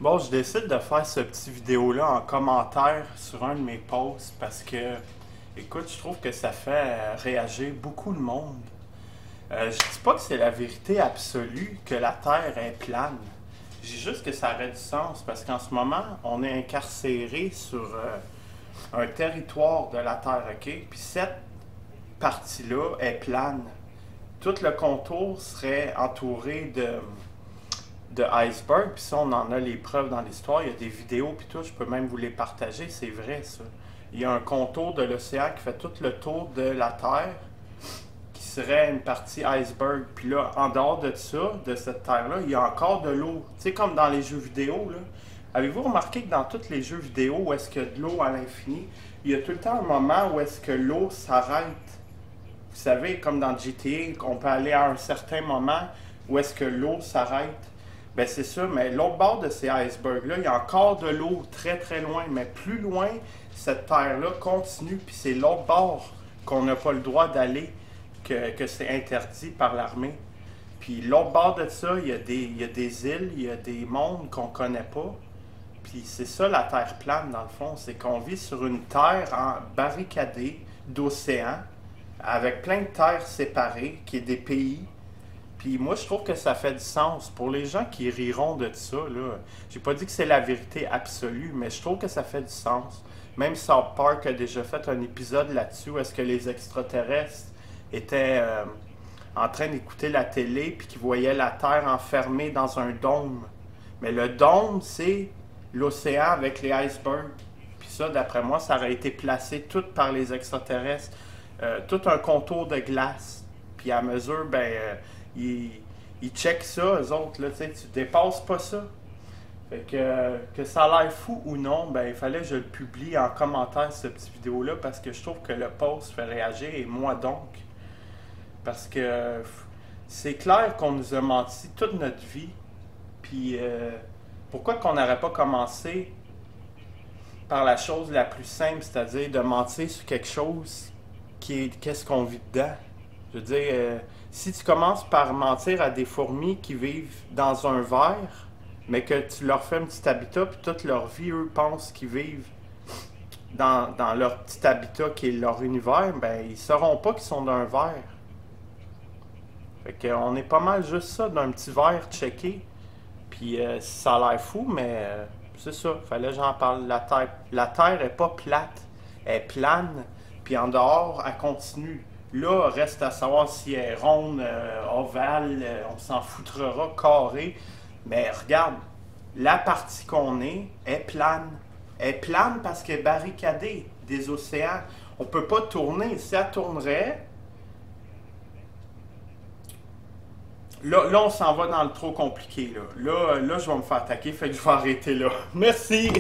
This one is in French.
Bon, je décide de faire ce petit vidéo-là en commentaire sur un de mes posts parce que, écoute, je trouve que ça fait réagir beaucoup le monde. Je dis pas que c'est la vérité absolue que la Terre est plane. Je dis juste que ça aurait du sens parce qu'en ce moment, on est incarcéré sur un territoire de la Terre, ok? Puis cette partie-là est plane. Tout le contour serait entouré de iceberg, puis ça, on en a les preuves dans l'histoire. Il y a des vidéos, puis tout, je peux même vous les partager, c'est vrai ça. Il y a un contour de l'océan qui fait tout le tour de la Terre, qui serait une partie iceberg. Puis là, en dehors de ça, de cette Terre-là, il y a encore de l'eau. Tu sais, comme dans les jeux vidéo, là. Avez-vous remarqué que dans tous les jeux vidéo où est-ce qu'il y a de l'eau à l'infini, il y a tout le temps un moment où est-ce que l'eau s'arrête. Vous savez, comme dans GTA, on peut aller à un certain moment où est-ce que l'eau s'arrête. Ben c'est ça, mais l'autre bord de ces icebergs-là, il y a encore de l'eau très très loin, mais plus loin, cette terre-là continue, puis c'est l'autre bord qu'on n'a pas le droit d'aller, que c'est interdit par l'armée. Puis l'autre bord de ça, il y a des îles, il y a des mondes qu'on connaît pas. Puis c'est ça la terre plane dans le fond, c'est qu'on vit sur une terre barricadée d'océans, avec plein de terres séparées, qui est des pays. Puis moi, je trouve que ça fait du sens. Pour les gens qui riront de ça, là, j'ai pas dit que c'est la vérité absolue, mais je trouve que ça fait du sens. Même South Park a déjà fait un épisode là-dessus où est-ce que les extraterrestres étaient en train d'écouter la télé puis qu'ils voyaient la Terre enfermée dans un dôme. Mais le dôme, c'est l'océan avec les icebergs. Puis ça, d'après moi, ça aurait été placé tout par les extraterrestres. Tout un contour de glace. Puis à mesure, ils, ils checkent ça, eux autres, là, tu sais, tu dépasses pas ça. Fait que ça a l'air fou ou non, ben il fallait que je le publie en commentaire cette petite vidéo-là parce que je trouve que le post fait réagir et moi donc. Parce que c'est clair qu'on nous a menti toute notre vie. Puis pourquoi qu'on n'aurait pas commencé par la chose la plus simple, c'est-à-dire de mentir sur quelque chose qui est qu'est-ce qu'on vit dedans. Je veux dire, si tu commences par mentir à des fourmis qui vivent dans un verre, mais que tu leur fais un petit habitat, puis toute leur vie, eux pensent qu'ils vivent dans leur petit habitat qui est leur univers, ben ils sauront pas qu'ils sont dans un verre. Fait qu'on est pas mal juste ça, d'un petit verre checké. Puis ça a l'air fou, mais c'est ça, fallait que j'en parle. La terre est pas plate, elle est plane, puis en dehors, elle continue. Là, reste à savoir si elle est ronde, ovale, on s'en foutrera, carré. Mais regarde, la partie qu'on est plane. Elle est plane parce qu'elle est barricadée des océans. On peut pas tourner. Si elle tournerait, là on s'en va dans le trop compliqué. Là, je vais me faire attaquer, fait que je vais arrêter là. Merci!